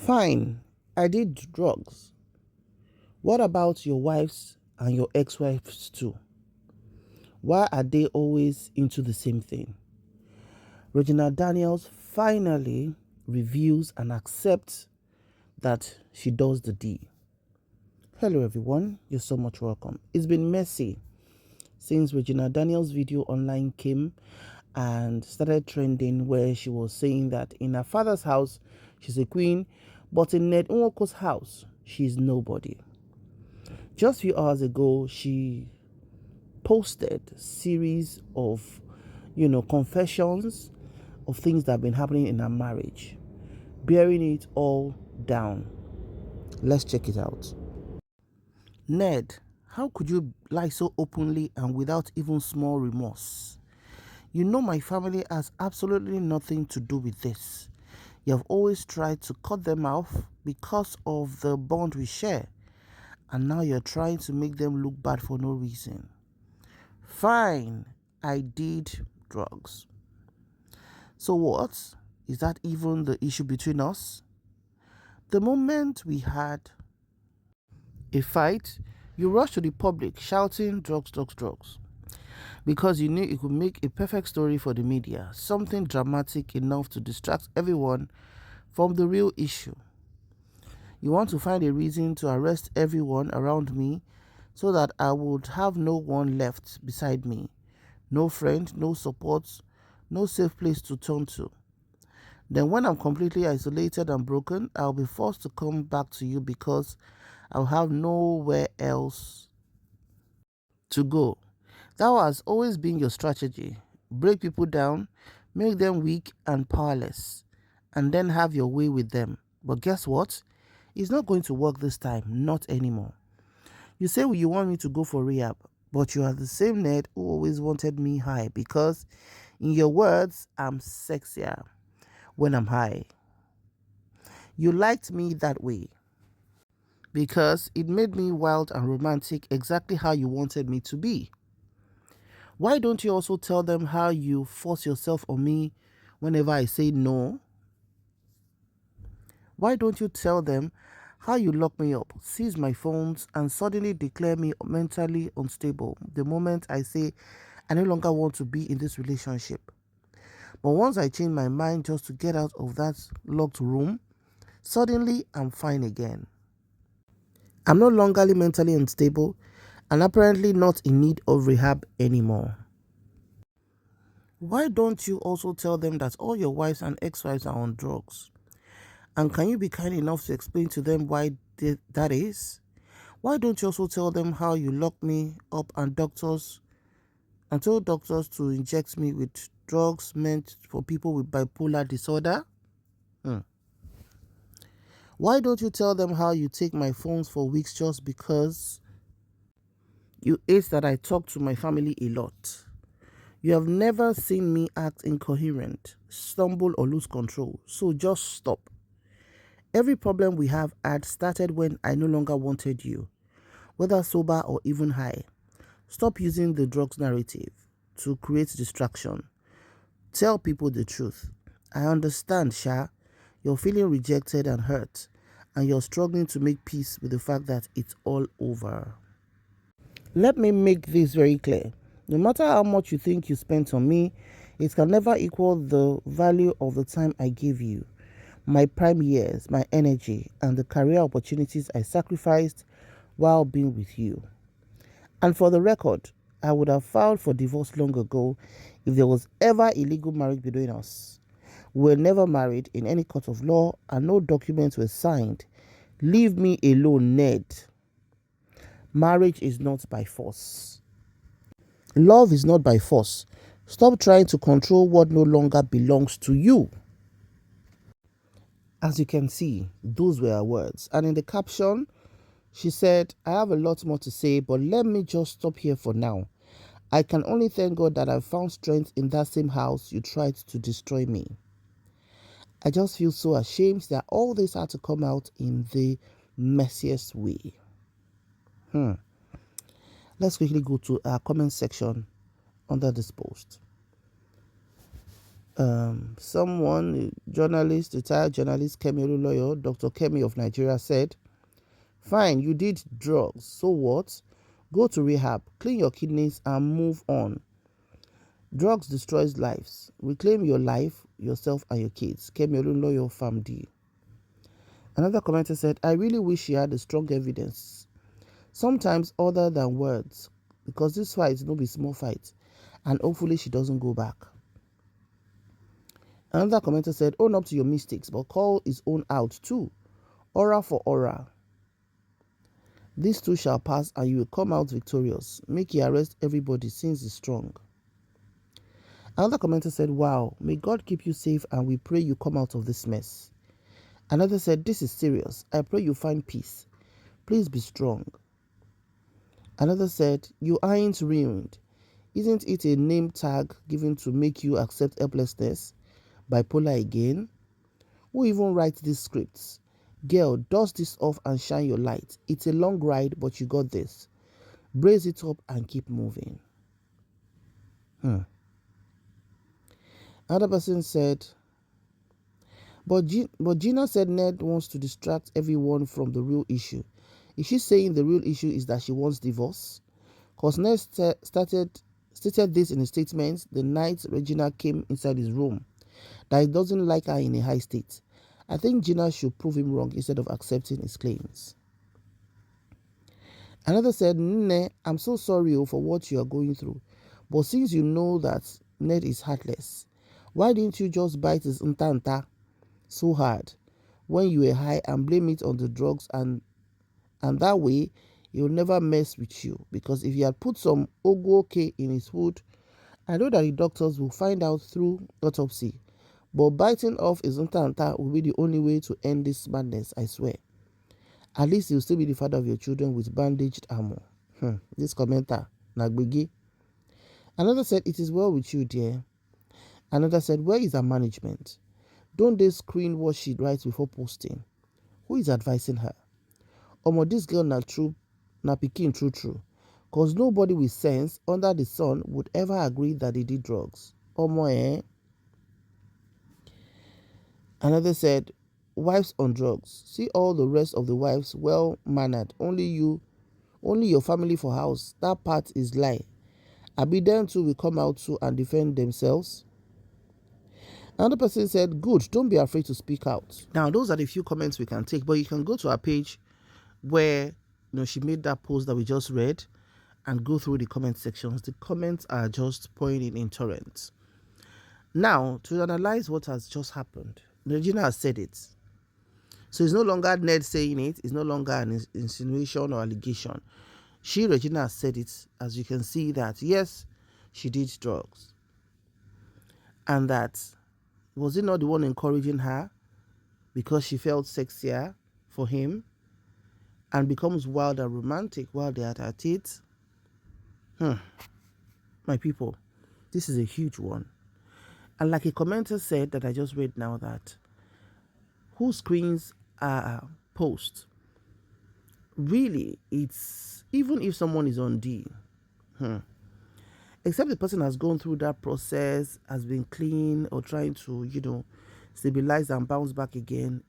Fine, I did drugs. What about your wives and your ex-wives too? Why are they always into the same thing? Regina Daniels finally reveals and accepts that she does the deed. Hello everyone, you're so much welcome. It's been messy since Regina Daniels' video online came and started trending, where she was saying that in her father's house she's a queen, but in Ned Nwoko's house she's nobody. Just a few hours ago, she posted a series of, confessions of things that have been happening in her marriage, bearing it all down. Let's check it out. Ned, how could you lie so openly and without even small remorse? You know my family has absolutely nothing to do with this. You have always tried to cut them off because of the bond we share, and now you're trying to make them look bad for no reason. Fine, I did drugs. So what? Is that even the issue between us? The moment we had a fight, you rushed to the public shouting drugs, drugs, drugs, because you knew it could make a perfect story for the media, something dramatic enough to distract everyone from the real issue. You want to find a reason to arrest everyone around me so that I would have no one left beside me. No friend, no support, no safe place to turn to. Then when I'm completely isolated and broken, I'll be forced to come back to you because I'll have nowhere else to go. That has always been your strategy. Break people down, make them weak and powerless, and then have your way with them. But guess what? It's not going to work this time, not anymore. You say you want me to go for rehab, but you are the same Ned who always wanted me high because, in your words, I'm sexier when I'm high. You liked me that way because it made me wild and romantic, exactly how you wanted me to be. Why don't you also tell them how you force yourself on me whenever I say no? Why don't you tell them how you lock me up, seize my phones, and suddenly declare me mentally unstable the moment I say I no longer want to be in this relationship? But once I change my mind just to get out of that locked room, suddenly I'm fine again. I'm no longer mentally unstable and apparently not in need of rehab anymore. Why don't you also tell them that all your wives and ex-wives are on drugs? And can you be kind enough to explain to them why that is? Why don't you also tell them how you locked me up and told doctors to inject me with drugs meant for people with bipolar disorder? Hmm. Why don't you tell them how you take my phones for weeks just because you hate that I talk to my family a lot? You have never seen me act incoherent, stumble or lose control, so just stop. Every problem we have had started when I no longer wanted you, whether sober or even high. Stop using the drugs narrative to create distraction. Tell people the truth. I understand, Sha. You're feeling rejected and hurt, and you're struggling to make peace with the fact that it's all over. Let me make this very clear. No matter how much you think you spent on me, it can never equal the value of the time I gave you, my prime years, my energy, and the career opportunities I sacrificed while being with you. And for the record, I would have filed for divorce long ago if there was ever illegal marriage between us. We were never married in any court of law and no documents were signed. Leave me alone, Ned. Marriage is not by force. Love is not by force. Stop trying to control what no longer belongs to you. As you can see, those were her words. And in the caption, she said, I have a lot more to say, but let me just stop here for now. I can only thank God that I found strength in that same house you tried to destroy me. I just feel so ashamed that all this had to come out in the messiest way. Let's quickly go to our comment section under this post. Someone, a journalist, retired journalist Kemi Olunloyo, Dr. Kemi of Nigeria said, fine, you did drugs, so what? Go to rehab, clean your kidneys and move on. Drugs destroys lives. Reclaim your life, yourself and your kids. Kemi Olunloyo, FAMD. Another commenter said, I really wish she had a strong evidence, sometimes other than words, because this fight no be small fight, and hopefully she doesn't go back. Another commenter said, own up to your mistakes, but call his own out too. Aura for aura. These two shall pass and you will come out victorious. Make you arrest everybody since he's strong. Another commenter said, wow, may God keep you safe and we pray you come out of this mess. Another said, this is serious. I pray you find peace. Please be strong. Another said, you aren't ruined. Isn't it a name tag given to make you accept helplessness? Bipolar again? Who even writes these scripts? Girl, dust this off and shine your light. It's a long ride, but you got this. Brace it up and keep moving. Another person said, but Gina said Ned wants to distract everyone from the real issue. Is she saying the real issue is that she wants divorce? Because Ned stated this in a statement the night Regina came inside his room, that he doesn't like her in a high state. I think Gina should prove him wrong instead of accepting his claims. Another said, Nne, I'm so sorry for what you are going through. But since you know that Ned is heartless, why didn't you just bite his ntanta so hard when you were high and blame it on the drugs, and that way he'll never mess with you? Because if you had put some oguoke in his food, I know that the doctors will find out through autopsy. But biting off his ntanta will be the only way to end this madness, I swear. At least he'll still be the father of your children with bandaged armor. This commenter, Nagbegi. Another said, it is well with you, dear. Another said, where is her management? Don't they screen what she writes before posting? Who is advising her? Omo, this girl na pikin true. Cause nobody with sense under the sun would ever agree that they did drugs. Omo, Another said, wives on drugs. See all the rest of the wives well-mannered. Only your family for house. That part is lie. Abi them too will come out too and defend themselves. Another person said, good, don't be afraid to speak out. Now, those are the few comments we can take, but you can go to our page where she made that post that we just read and go through the comment sections. The comments are just pouring in torrents. Now, to analyze what has just happened, Regina has said it. So it's no longer Ned saying it. It's no longer an insinuation or allegation. Regina, has said it, as you can see, that yes, she did drugs. And that, was it not the one encouraging her because she felt sexier for him and becomes wild and romantic while they are at it? My people, this is a huge one. And like a commenter said that I just read now, that who screens a post, really, it's even if someone is on D, except the person has gone through that process, has been clean or trying to, stabilize and bounce back again,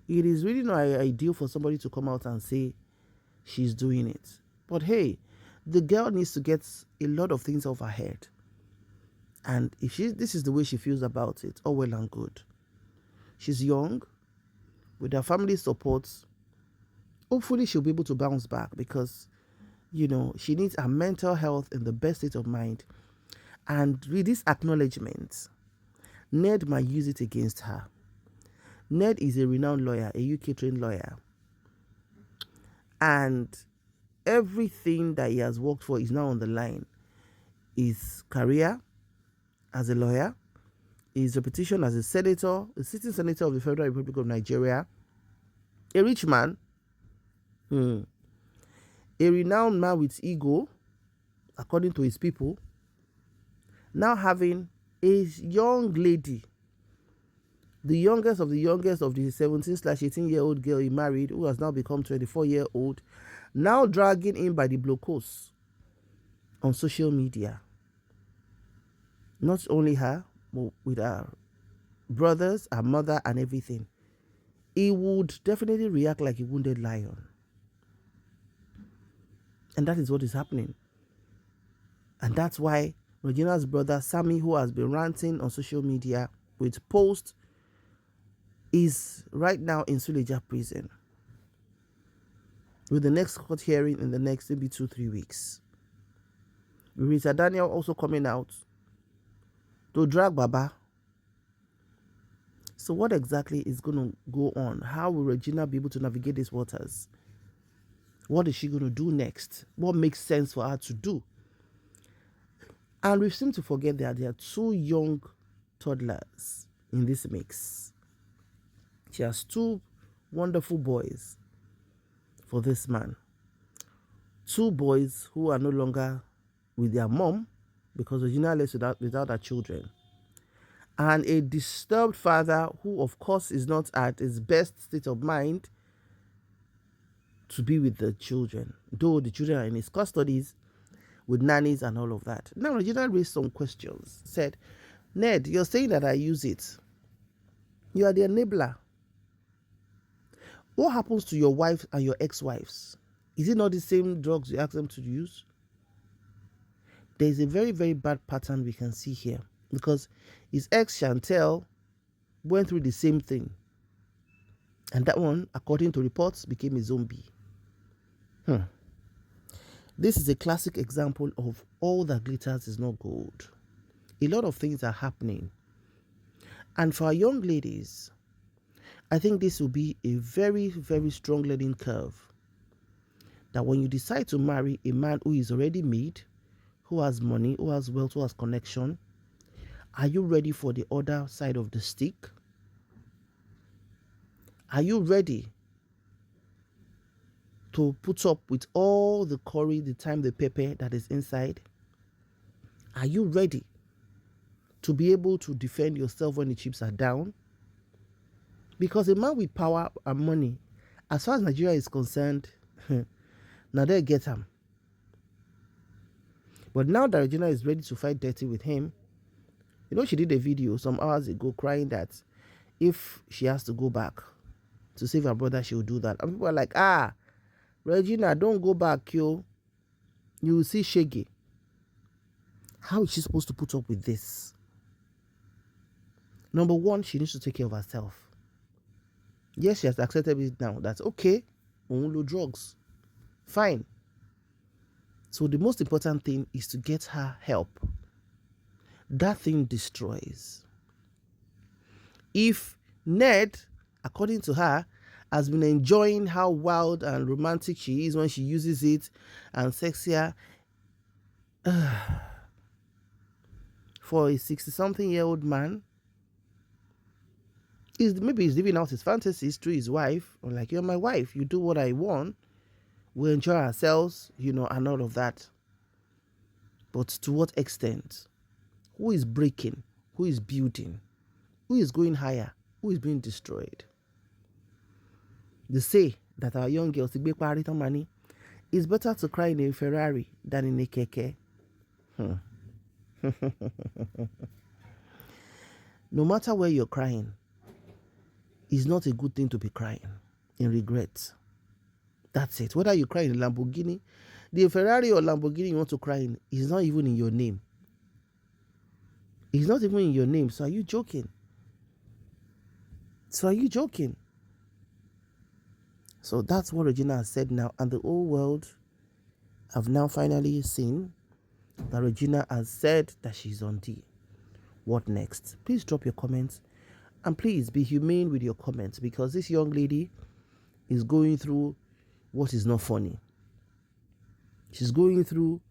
it is really not ideal for somebody to come out and say she's doing it. But hey, the girl needs to get a lot of things off her head. And if this is the way she feels about it, all well and good. She's young, with her family support. Hopefully she'll be able to bounce back because, she needs her mental health in the best state of mind. And with this acknowledgement, Ned might use it against her. Ned is a renowned lawyer, a UK trained lawyer. And everything that he has worked for is now on the line. His career as a lawyer, his reputation as a senator, a sitting senator of the Federal Republic of Nigeria, a rich man, a renowned man with ego, according to his people, now having a young lady, the youngest of the 17/18-year-old girl he married, who has now become 24-year-old, now dragging him by the blocos on social media. Not only her, with her brothers, her mother, and everything, he would definitely react like a wounded lion. And that is what is happening. And that's why Regina's brother, Sammy, who has been ranting on social media with posts, is right now in Suleja prison with the next court hearing in the next maybe 2-3 weeks. Rita Daniel also coming out to drag Baba. So what exactly is going to go on? How will Regina be able to navigate these waters? What is she going to do next? What makes sense for her to do? And we seem to forget that there are 2 young toddlers in this mix. She has 2 wonderful boys for this man. 2 boys who are no longer with their mom because Regina left without her children. And a disturbed father who, of course, is not at his best state of mind to be with the children, though the children are in his custodies with nannies and all of that. Now, Regina raised some questions. Said, Ned, you're saying that I use it. You are the enabler. What happens to your wife and your ex-wives? Is it not the same drugs you ask them to use? There is a very, very bad pattern we can see here because his ex Chantel went through the same thing. And that one, according to reports, became a zombie. This is a classic example of all that glitters is not gold. A lot of things are happening. And for our young ladies, I think this will be a very, very strong learning curve. That when you decide to marry a man who is already made, who has money, who has wealth, who has connection, are you ready for the other side of the stick? Are you ready to put up with all the curry, the thyme, the pepper that is inside? Are you ready to be able to defend yourself when the chips are down? Because a man with power and money, as far as Nigeria is concerned, now they get him. But now that Regina is ready to fight dirty with him, you know, she did a video some hours ago crying that if she has to go back to save her brother, she will do that. And people are like, Regina, don't go back, yo. You will see Shaggy. How is she supposed to put up with this? Number one, she needs to take care of herself. Yes, she has accepted it now. That's okay. We won't do drugs. Fine. So the most important thing is to get her help. That thing destroys. If Ned, according to her, has been enjoying how wild and romantic she is when she uses it and sexier, for a 60-something-year-old man, maybe he's living out his fantasies through his wife. I'm like, you're my wife. You do what I want. We enjoy ourselves, and all of that. But to what extent? Who is breaking? Who is building? Who is going higher? Who is being destroyed? They say that our young girls, money, it's better to cry in a Ferrari than in a keke. No matter where you're crying, it's not a good thing to be crying in regret. That's it. Whether you cry in a Lamborghini, the Ferrari or Lamborghini you want to cry in is not even in your name. It's not even in your name. So are you joking? So that's what Regina has said now. And the whole world have now finally seen that Regina has said that she's on D. What next? Please drop your comments. And please be humane with your comments because this young lady is going through what is not funny. She's going through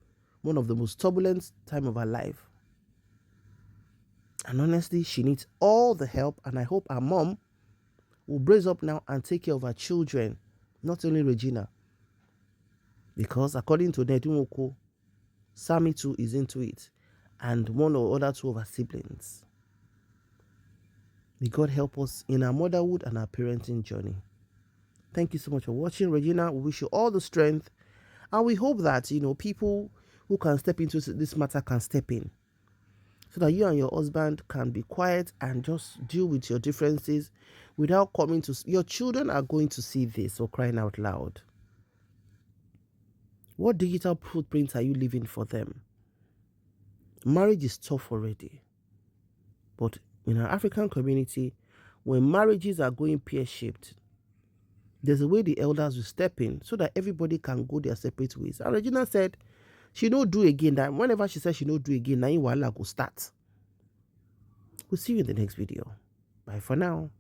one of the most turbulent time of her life. And honestly, she needs all the help. And I hope her mom will brace up now and take care of her children. Not only Regina. Because according to Nedumoko, Sammy too is into it. And one or other 2 of her siblings. May God help us in our motherhood and our parenting journey. Thank you so much for watching. Regina, we wish you all the strength. And we hope that, people who can step into this matter can step in. so that you and your husband can be quiet and just deal with your differences without coming to... Your children are going to see this, for crying out loud. What digital footprint are you leaving for them? Marriage is tough already. But in our African community, when marriages are going pear-shaped, there's a way the elders will step in so that everybody can go their separate ways. And Regina said she don't do again. That whenever she says she don't do again, now wahala go start. We'll see you in the next video. Bye for now.